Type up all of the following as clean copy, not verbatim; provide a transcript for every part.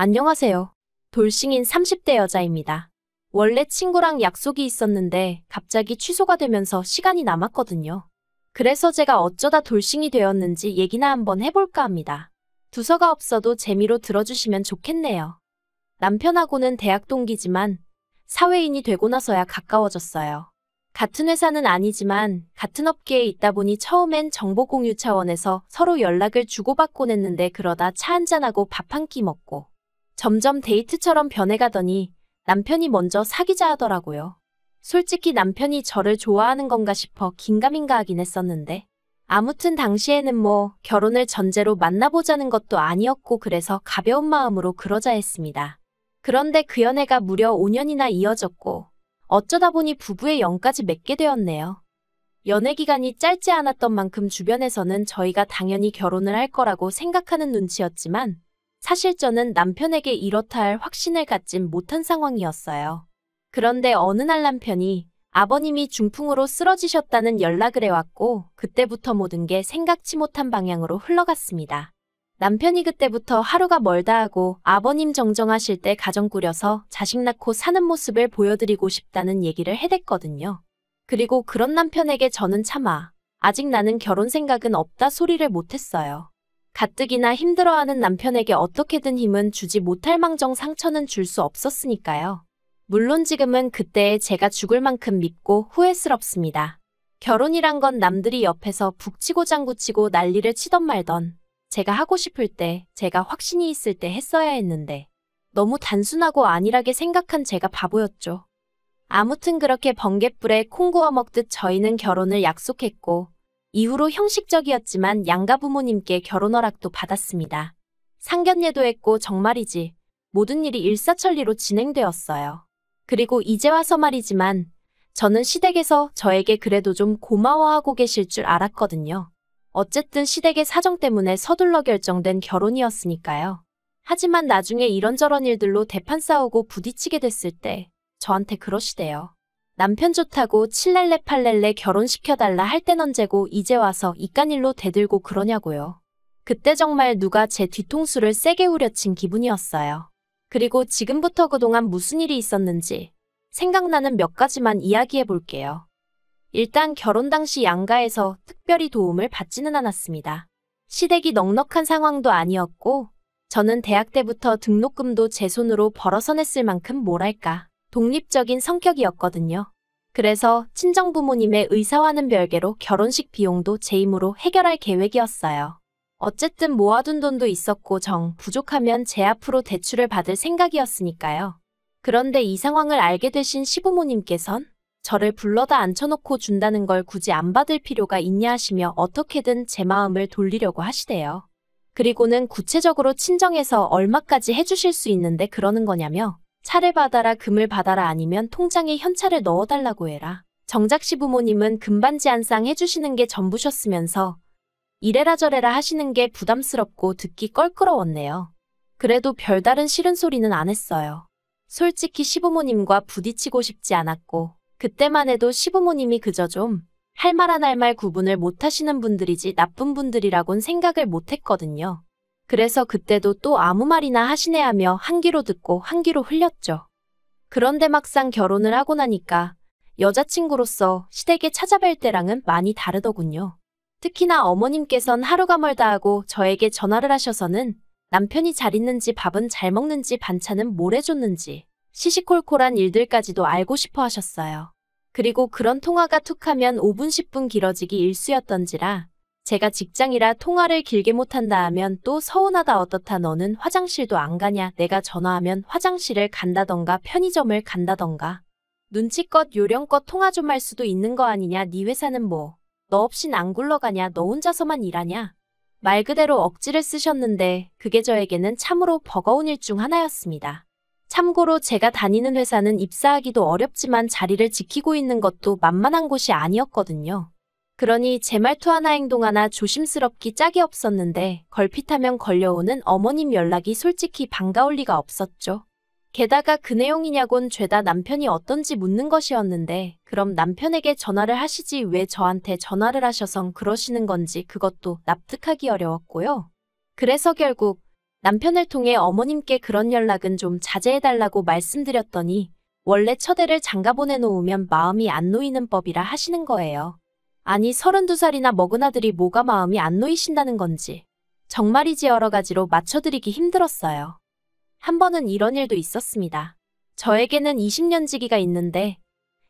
안녕하세요. 돌싱인 30대 여자입니다. 원래 친구랑 약속이 있었는데 갑자기 취소가 되면서 시간이 남았거든요. 그래서 제가 어쩌다 돌싱이 되었는지 얘기나 한번 해볼까 합니다. 두서가 없어도 재미로 들어주시면 좋겠네요. 남편하고는 대학 동기지만 사회인이 되고 나서야 가까워졌어요. 같은 회사는 아니지만 같은 업계에 있다 보니 처음엔 정보 공유 차원에서 서로 연락을 주고받곤 했는데 그러다 차 한잔하고 밥 한 끼 먹고 점점 데이트처럼 변해가더니 남편이 먼저 사귀자 하더라고요. 솔직히 남편이 저를 좋아하는 건가 싶어 긴가민가 하긴 했었는데 아무튼 당시에는 뭐 결혼을 전제로 만나보자는 것도 아니었고 그래서 가벼운 마음으로 그러자 했습니다. 그런데 그 연애가 무려 5년이나 이어졌고 어쩌다 보니 부부의 영까지 맺게 되었네요. 연애 기간이 짧지 않았던 만큼 주변에서는 저희가 당연히 결혼을 할 거라고 생각하는 눈치였지만 사실 저는 남편에게 이렇다 할 확신을 갖진 못한 상황이었어요. 그런데 어느 날 남편이 아버님이 중풍으로 쓰러지셨다는 연락을 해왔고 그때부터 모든 게 생각지 못한 방향으로 흘러갔습니다. 남편이 그때부터 하루가 멀다 하고 아버님 정정하실 때 가정 꾸려서 자식 낳고 사는 모습을 보여드리고 싶다는 얘기를 해댔거든요. 그리고 그런 남편에게 저는 차마 아직 나는 결혼 생각은 없다 소리를 못했어요. 가뜩이나 힘들어하는 남편에게 어떻게든 힘은 주지 못할 망정 상처는 줄 수 없었으니까요. 물론 지금은 그때의 제가 죽을 만큼 밉고 후회스럽습니다. 결혼이란 건 남들이 옆에서 북치고 장구치고 난리를 치던 말던 제가 하고 싶을 때, 제가 확신이 있을 때 했어야 했는데 너무 단순하고 안일하게 생각한 제가 바보였죠. 아무튼 그렇게 번갯불에 콩 구워 먹듯 저희는 결혼을 약속했고 이후로 형식적이었지만 양가 부모님께 결혼 허락도 받았습니다. 상견례도 했고 정말이지 모든 일이 일사천리로 진행되었어요. 그리고 이제 와서 말이지만 저는 시댁에서 저에게 그래도 좀 고마워하고 계실 줄 알았거든요. 어쨌든 시댁의 사정 때문에 서둘러 결정된 결혼이었으니까요. 하지만 나중에 이런저런 일들로 대판 싸우고 부딪히게 됐을 때 저한테 그러시대요. 남편 좋다고 7렐레 8렐레 결혼시켜달라 할 땐 언제고 이제 와서 이깟일로 대들고 그러냐고요. 그때 정말 누가 제 뒤통수를 세게 후려친 기분이었어요. 그리고 지금부터 그동안 무슨 일이 있었는지 생각나는 몇 가지만 이야기해 볼게요. 일단 결혼 당시 양가에서 특별히 도움을 받지는 않았습니다. 시댁이 넉넉한 상황도 아니었고 저는 대학 때부터 등록금도 제 손으로 벌어서 냈을 만큼 뭐랄까 독립적인 성격이었거든요. 그래서 친정부모님의 의사와는 별개로 결혼식 비용도 제 힘으로 해결할 계획이었어요. 어쨌든 모아둔 돈도 있었고 정 부족하면 제 앞으로 대출을 받을 생각이었으니까요. 그런데 이 상황을 알게 되신 시부모님께선 저를 불러다 앉혀놓고 준다는 걸 굳이 안 받을 필요가 있냐 하시며 어떻게든 제 마음을 돌리려고 하시대요. 그리고는 구체적으로 친정에서 얼마까지 해주실 수 있는데 그러는 거냐며 차를 받아라 금을 받아라 아니면 통장에 현찰을 넣어달라고 해라. 정작 시부모님은 금반지 한 쌍 해주시는 게 전부셨으면서 이래라 저래라 하시는 게 부담스럽고 듣기 껄끄러웠네요. 그래도 별다른 싫은 소리는 안 했어요. 솔직히 시부모님과 부딪히고 싶지 않았고 그때만 해도 시부모님이 그저 좀 할 말 안 할 말 구분을 못하시는 분들이지 나쁜 분들이라곤 생각을 못했거든요. 그래서 그때도 또 아무 말이나 하시네 하며 한 귀로 듣고 한 귀로 흘렸죠. 그런데 막상 결혼을 하고 나니까 여자친구로서 시댁에 찾아뵐 때랑은 많이 다르더군요. 특히나 어머님께선 하루가 멀다 하고 저에게 전화를 하셔서는 남편이 잘 있는지 밥은 잘 먹는지 반찬은 뭘 해줬는지 시시콜콜한 일들까지도 알고 싶어 하셨어요. 그리고 그런 통화가 툭하면 5분 10분 길어지기 일쑤였던지라 제가 직장이라 통화를 길게 못한다 하면 또 서운하다 어떻다 너는 화장실도 안 가냐 내가 전화하면 화장실을 간다던가 편의점을 간다던가 눈치껏 요령껏 통화 좀 할 수도 있는 거 아니냐 네 회사는 뭐 너 없인 안 굴러가냐 너 혼자서만 일하냐 말 그대로 억지를 쓰셨는데 그게 저에게는 참으로 버거운 일 중 하나였습니다. 참고로 제가 다니는 회사는 입사하기도 어렵지만 자리를 지키고 있는 것도 만만한 곳이 아니었거든요. 그러니 제 말투 하나 행동 하나 조심스럽기 짝이 없었는데 걸핏하면 걸려오는 어머님 연락이 솔직히 반가울 리가 없었죠. 게다가 그 내용이냐곤 죄다 남편이 어떤지 묻는 것이었는데 그럼 남편에게 전화를 하시지 왜 저한테 전화를 하셔선 그러시는 건지 그것도 납득하기 어려웠고요. 그래서 결국 남편을 통해 어머님께 그런 연락은 좀 자제해달라고 말씀드렸더니 원래 처대를 장가 보내놓으면 마음이 안 놓이는 법이라 하시는 거예요. 아니 32살이나 먹은 아들이 뭐가 마음이 안 놓이신다는 건지. 정말이지 여러 가지로 맞춰드리기 힘들었어요. 한 번은 이런 일도 있었습니다. 저에게는 20년 지기가 있는데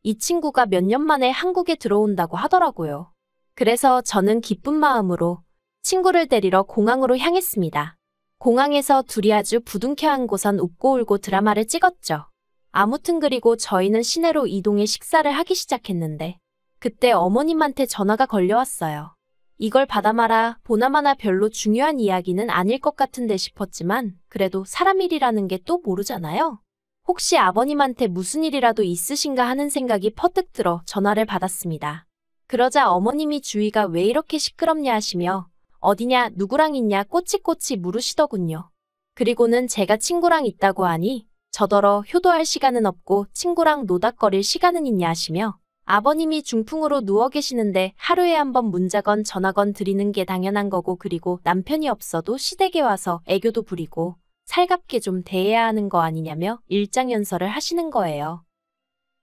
이 친구가 몇 년 만에 한국에 들어온다고 하더라고요. 그래서 저는 기쁜 마음으로 친구를 데리러 공항으로 향했습니다. 공항에서 둘이 아주 부둥켜 안고선 웃고 울고 드라마를 찍었죠. 아무튼 그리고 저희는 시내로 이동해 식사를 하기 시작했는데 그때 어머님한테 전화가 걸려왔어요. 이걸 받아마라 보나마나 별로 중요한 이야기는 아닐 것 같은데 싶었지만 그래도 사람 일이라는 게 또 모르잖아요. 혹시 아버님한테 무슨 일이라도 있으신가 하는 생각이 퍼뜩 들어 전화를 받았습니다. 그러자 어머님이 주위가 왜 이렇게 시끄럽냐 하시며 어디냐 누구랑 있냐 꼬치꼬치 물으시더군요. 그리고는 제가 친구랑 있다고 하니 저더러 효도할 시간은 없고 친구랑 노닥거릴 시간은 있냐 하시며 아버님이 중풍으로 누워 계시는데 하루에 한 번 문자건 전화건 드리는 게 당연한 거고 그리고 남편이 없어도 시댁에 와서 애교도 부리고 살갑게 좀 대해야 하는 거 아니냐며 일장연설을 하시는 거예요.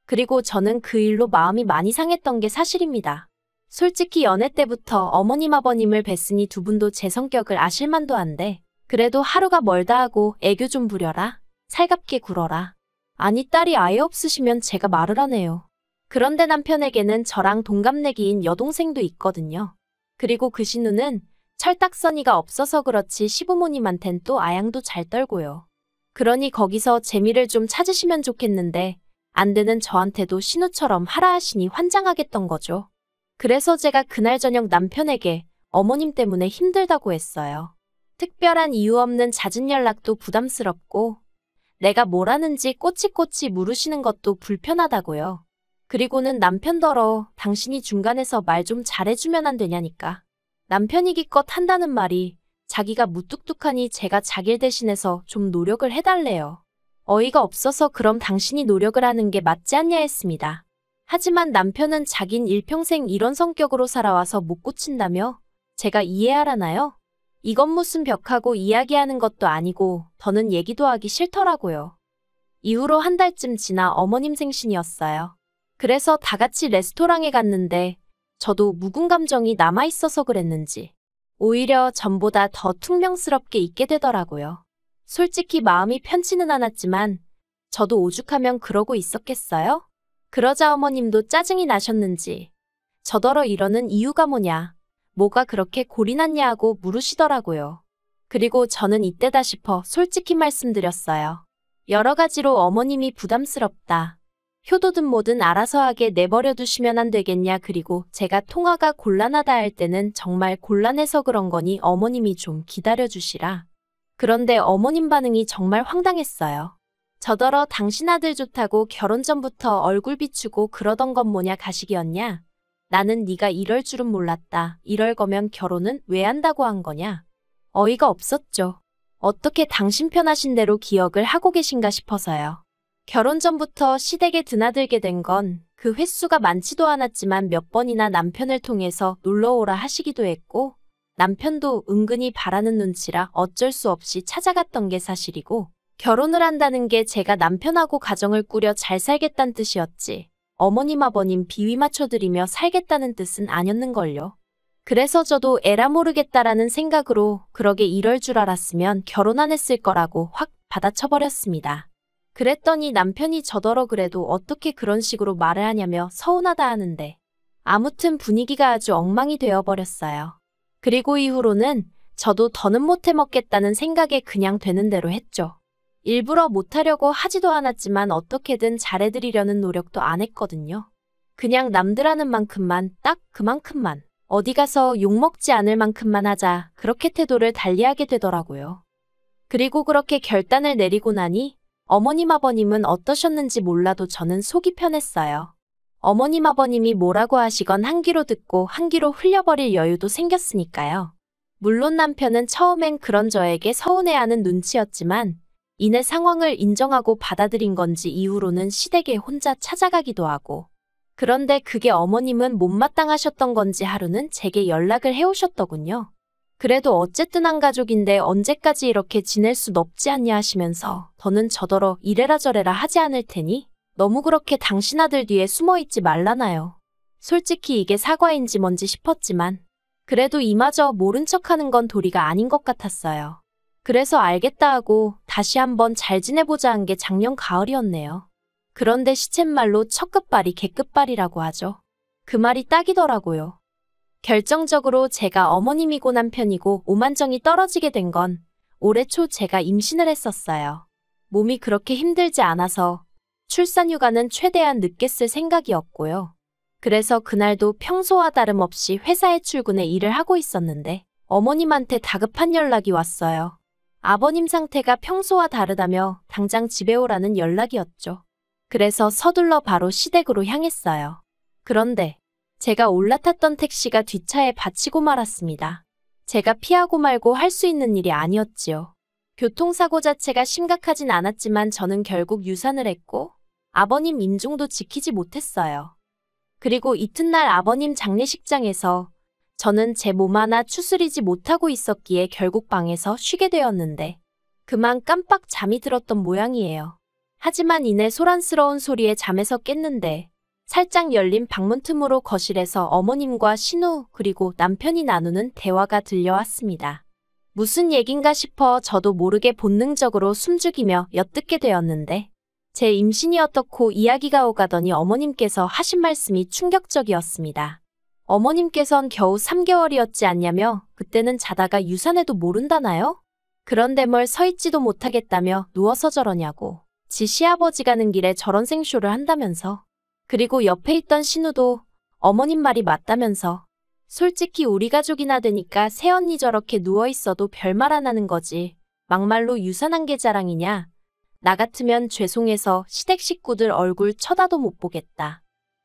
그리고 저는 그 일로 마음이 많이 상했던 게 사실입니다. 솔직히 연애 때부터 어머님 아버님을 뵀으니 두 분도 제 성격을 아실 만도 한데 그래도 하루가 멀다 하고 애교 좀 부려라. 살갑게 굴어라. 아니 딸이 아예 없으시면 제가 말을 하네요. 그런데 남편에게는 저랑 동갑내기인 여동생도 있거든요. 그리고 그 신우는 철딱서니가 없어서 그렇지 시부모님한텐 또 아양도 잘 떨고요. 그러니 거기서 재미를 좀 찾으시면 좋겠는데 안 되는 저한테도 신우처럼 하라 하시니 환장하겠던 거죠. 그래서 제가 그날 저녁 남편에게 어머님 때문에 힘들다고 했어요. 특별한 이유 없는 잦은 연락도 부담스럽고 내가 뭘 하는지 꼬치꼬치 물으시는 것도 불편하다고요. 그리고는 남편더러 당신이 중간에서 말 좀 잘해주면 안 되냐니까. 남편이 기껏 한다는 말이 자기가 무뚝뚝하니 제가 자기를 대신해서 좀 노력을 해달래요. 어이가 없어서 그럼 당신이 노력을 하는 게 맞지 않냐 했습니다. 하지만 남편은 자긴 일평생 이런 성격으로 살아와서 못 고친다며 제가 이해하라나요? 이건 무슨 벽하고 이야기하는 것도 아니고 더는 얘기도 하기 싫더라고요. 이후로 한 달쯤 지나 어머님 생신이었어요. 그래서 다 같이 레스토랑에 갔는데 저도 묵은 감정이 남아있어서 그랬는지 오히려 전보다 더 퉁명스럽게 있게 되더라고요. 솔직히 마음이 편치는 않았지만 저도 오죽하면 그러고 있었겠어요? 그러자 어머님도 짜증이 나셨는지 저더러 이러는 이유가 뭐냐, 뭐가 그렇게 골이 났냐 하고 물으시더라고요. 그리고 저는 이때다 싶어 솔직히 말씀드렸어요. 여러 가지로 어머님이 부담스럽다. 효도든 뭐든 알아서 하게 내버려 두시면 안 되겠냐. 그리고 제가 통화가 곤란하다 할 때는 정말 곤란해서 그런 거니 어머님이 좀 기다려주시라. 그런데 어머님 반응이 정말 황당했어요. 저더러 당신 아들 좋다고 결혼 전부터 얼굴 비추고 그러던 건 뭐냐 가식이었냐. 나는 네가 이럴 줄은 몰랐다. 이럴 거면 결혼은 왜 한다고 한 거냐. 어이가 없었죠. 어떻게 당신 편하신 대로 기억을 하고 계신가 싶어서요. 결혼 전부터 시댁에 드나들게 된 건 그 횟수가 많지도 않았지만 몇 번이나 남편을 통해서 놀러오라 하시기도 했고 남편도 은근히 바라는 눈치라 어쩔 수 없이 찾아갔던 게 사실이고 결혼을 한다는 게 제가 남편하고 가정을 꾸려 잘 살겠다는 뜻이었지 어머님 아버님 비위 맞춰드리며 살겠다는 뜻은 아니었는걸요. 그래서 저도 에라 모르겠다라는 생각으로 그러게 이럴 줄 알았으면 결혼 안 했을 거라고 확 받아쳐버렸습니다. 그랬더니 남편이 저더러 그래도 어떻게 그런 식으로 말을 하냐며 서운하다 하는데 아무튼 분위기가 아주 엉망이 되어버렸어요. 그리고 이후로는 저도 더는 못 해먹겠다는 생각에 그냥 되는 대로 했죠. 일부러 못하려고 하지도 않았지만 어떻게든 잘해드리려는 노력도 안 했거든요. 그냥 남들 하는 만큼만 딱 그만큼만 어디 가서 욕먹지 않을 만큼만 하자 그렇게 태도를 달리하게 되더라고요. 그리고 그렇게 결단을 내리고 나니 어머님 아버님은 어떠셨는지 몰라도 저는 속이 편했어요. 어머님 아버님이 뭐라고 하시건 한 귀로 듣고 한 귀로 흘려버릴 여유도 생겼으니까요. 물론 남편은 처음엔 그런 저에게 서운해하는 눈치였지만 이내 상황을 인정하고 받아들인 건지 이후로는 시댁에 혼자 찾아가기도 하고 그런데 그게 어머님은 못마땅하셨던 건지 하루는 제게 연락을 해오셨더군요. 그래도 어쨌든 한 가족인데 언제까지 이렇게 지낼 순 없지 않냐 하시면서 더는 저더러 이래라 저래라 하지 않을 테니 너무 그렇게 당신 아들 뒤에 숨어있지 말라나요. 솔직히 이게 사과인지 뭔지 싶었지만 그래도 이마저 모른 척하는 건 도리가 아닌 것 같았어요. 그래서 알겠다 하고 다시 한번 잘 지내보자 한 게 작년 가을이었네요. 그런데 시쳇말로 첫 끝발이 개끝발이라고 하죠. 그 말이 딱이더라고요. 결정적으로 제가 어머님이고 남편이고 오만정이 떨어지게 된 건 올해 초 제가 임신을 했었어요. 몸이 그렇게 힘들지 않아서 출산휴가는 최대한 늦게 쓸 생각이었고요. 그래서 그날도 평소와 다름없이 회사에 출근해 일을 하고 있었는데 어머님한테 다급한 연락이 왔어요. 아버님 상태가 평소와 다르다며 당장 집에 오라는 연락이었죠. 그래서 서둘러 바로 시댁으로 향했어요. 그런데 제가 올라탔던 택시가 뒷차에 받치고 말았습니다. 제가 피하고 말고 할 수 있는 일이 아니었지요. 교통사고 자체가 심각하진 않았지만 저는 결국 유산을 했고 아버님 임종도 지키지 못했어요. 그리고 이튿날 아버님 장례식장에서 저는 제 몸 하나 추스리지 못하고 있었기에 결국 방에서 쉬게 되었는데 그만 깜빡 잠이 들었던 모양이에요. 하지만 이내 소란스러운 소리에 잠에서 깼는데 살짝 열린 방문 틈으로 거실에서 어머님과 신우 그리고 남편이 나누는 대화가 들려왔습니다. 무슨 얘긴가 싶어 저도 모르게 본능적으로 숨죽이며 엿듣게 되었는데 제 임신이 어떻고 이야기가 오가더니 어머님께서 하신 말씀이 충격적이었습니다. 어머님께선 겨우 3개월이었지 않냐며 그때는 자다가 유산해도 모른다나요? 그런데 뭘 서있지도 못하겠다며 누워서 저러냐고. 지 시아버지 가는 길에 저런 생쇼를 한다면서. 그리고 옆에 있던 신우도 어머님 말이 맞다면서. 솔직히 우리 가족이나 되니까 새언니 저렇게 누워있어도 별말 안 하는 거지. 막말로 유산한 게 자랑이냐. 나 같으면 죄송해서 시댁 식구들 얼굴 쳐다도 못 보겠다.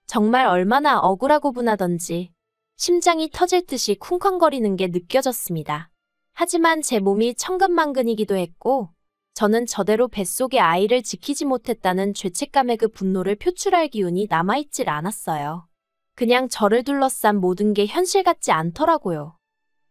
정말 얼마나 억울하고 분하던지 심장이 터질 듯이 쿵쾅거리는 게 느껴졌습니다. 하지만 제 몸이 천근만근이기도 했고 저는 저대로 뱃속의 아이를 지키지 못했다는 죄책감의 그 분노를 표출할 기운이 남아있질 않았어요. 그냥 저를 둘러싼 모든 게 현실 같지 않더라고요.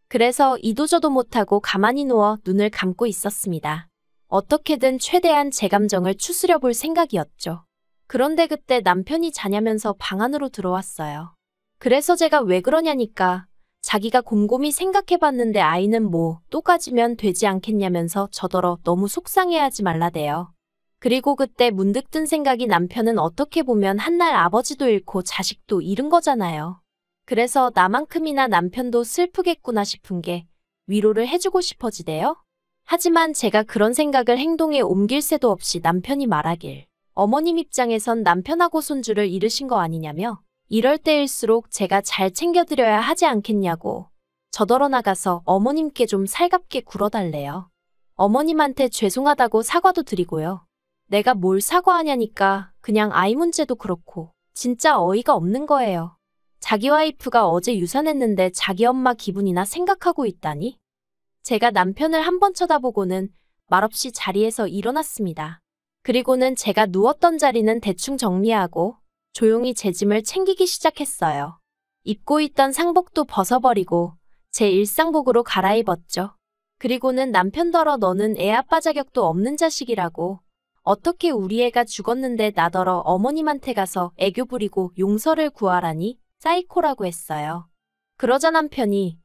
그래서 이도저도 못하고 가만히 누워 눈을 감고 있었습니다. 어떻게든 최대한 제 감정을 추스려 볼 생각이었죠. 그런데 그때 남편이 자냐면서 방 안으로 들어왔어요. 그래서 제가 왜 그러냐니까 자기가 곰곰이 생각해봤는데 아이는 뭐 또 가지면 되지 않겠냐면서 저더러 너무 속상해하지 말라대요. 그리고 그때 문득 든 생각이 남편은 어떻게 보면 한날 아버지도 잃고 자식도 잃은 거잖아요. 그래서 나만큼이나 남편도 슬프겠구나 싶은 게 위로를 해주고 싶어지대요. 하지만 제가 그런 생각을 행동에 옮길 새도 없이 남편이 말하길 어머님 입장에선 남편하고 손주를 잃으신 거 아니냐며 이럴 때일수록 제가 잘 챙겨드려야 하지 않겠냐고 저더러 나가서 어머님께 좀 살갑게 굴어달래요. 어머님한테 죄송하다고 사과도 드리고요. 내가 뭘 사과하냐니까 그냥 아이 문제도 그렇고 진짜 어이가 없는 거예요. 자기 와이프가 어제 유산했는데 자기 엄마 기분이나 생각하고 있다니? 제가 남편을 한번 쳐다보고는 말없이 자리에서 일어났습니다. 그리고는 제가 누웠던 자리는 대충 정리하고 조용히 제 짐을 챙기기 시작했어요. 입고 있던 상복도 벗어버리고 제 일상복으로 갈아입었죠. 그리고는 남편더러 너는 애 아빠 자격도 없는 자식이라고 어떻게 우리 애가 죽었는데 나더러 어머님한테 가서 애교 부리고 용서를 구하라니 사이코라고 했어요. 그러자 남편이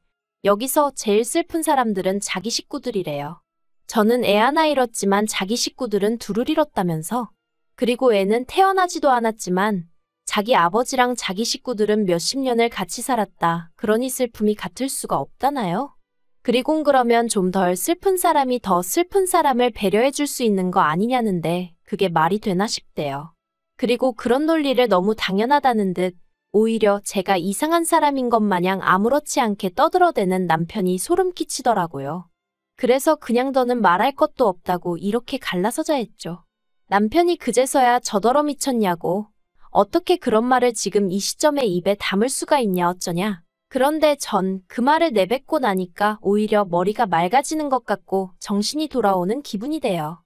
여기서 제일 슬픈 사람들은 자기 식구들이래요. 저는 애 하나 잃었지만 자기 식구들은 둘을 잃었다면서. 그리고 애는 태어나지도 않았지만 자기 아버지랑 자기 식구들은 몇십 년을 같이 살았다. 그러니 슬픔이 같을 수가 없다나요? 그리곤 그러면 좀 덜 슬픈 사람이 더 슬픈 사람을 배려해 줄 수 있는 거 아니냐는데 그게 말이 되나 싶대요. 그리고 그런 논리를 너무 당연하다는 듯 오히려 제가 이상한 사람인 것 마냥 아무렇지 않게 떠들어대는 남편이 소름 끼치더라고요. 그래서 그냥 더는 말할 것도 없다고 이렇게 갈라서자 했죠. 남편이 그제서야 저더러 미쳤냐고 어떻게 그런 말을 지금 이 시점에 입에 담을 수가 있냐 어쩌냐. 그런데 전 그 말을 내뱉고 나니까 오히려 머리가 맑아지는 것 같고 정신이 돌아오는 기분이 돼요.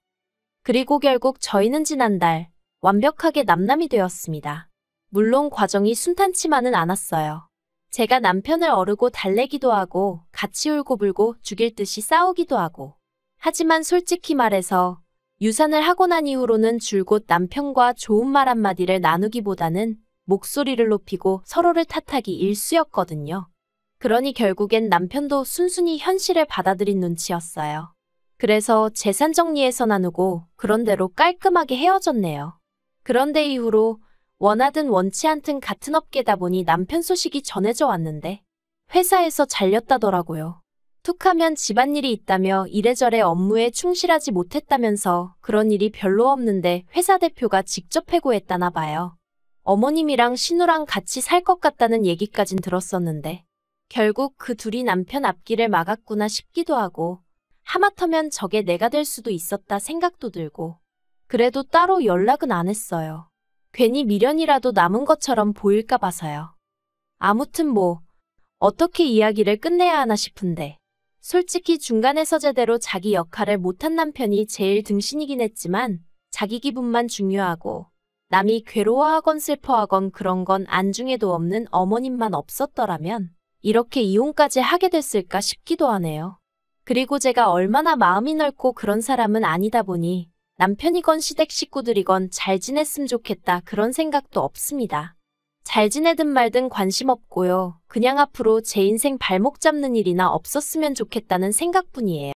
그리고 결국 저희는 지난달 완벽하게 남남이 되었습니다. 물론 과정이 순탄치만은 않았어요. 제가 남편을 어르고 달래기도 하고 같이 울고불고 죽일 듯이 싸우기도 하고. 하지만 솔직히 말해서 유산을 하고 난 이후로는 줄곧 남편과 좋은 말 한마디를 나누기보다는 목소리를 높이고 서로를 탓하기 일쑤였거든요. 그러니 결국엔 남편도 순순히 현실을 받아들인 눈치였어요. 그래서 재산 정리해서 나누고 그런대로 깔끔하게 헤어졌네요. 그런데 이후로 원하든 원치 않든 같은 업계다 보니 남편 소식이 전해져 왔는데 회사에서 잘렸다더라고요. 툭하면 집안일이 있다며 이래저래 업무에 충실하지 못했다면서 그런 일이 별로 없는데 회사 대표가 직접 해고했다나 봐요. 어머님이랑 신우랑 같이 살 것 같다는 얘기까진 들었었는데 결국 그 둘이 남편 앞길을 막았구나 싶기도 하고 하마터면 저게 내가 될 수도 있었다 생각도 들고 그래도 따로 연락은 안 했어요. 괜히 미련이라도 남은 것처럼 보일까 봐서요. 아무튼 뭐 어떻게 이야기를 끝내야 하나 싶은데 솔직히 중간에서 제대로 자기 역할을 못한 남편이 제일 등신이긴 했지만 자기 기분만 중요하고 남이 괴로워하건 슬퍼하건 그런 건 안중에도 없는 어머님만 없었더라면 이렇게 이혼까지 하게 됐을까 싶기도 하네요. 그리고 제가 얼마나 마음이 넓고 그런 사람은 아니다 보니 남편이건 시댁 식구들이건 잘 지냈으면 좋겠다 그런 생각도 없습니다. 잘 지내든 말든 관심 없고요. 그냥 앞으로 제 인생 발목 잡는 일이나 없었으면 좋겠다는 생각뿐이에요.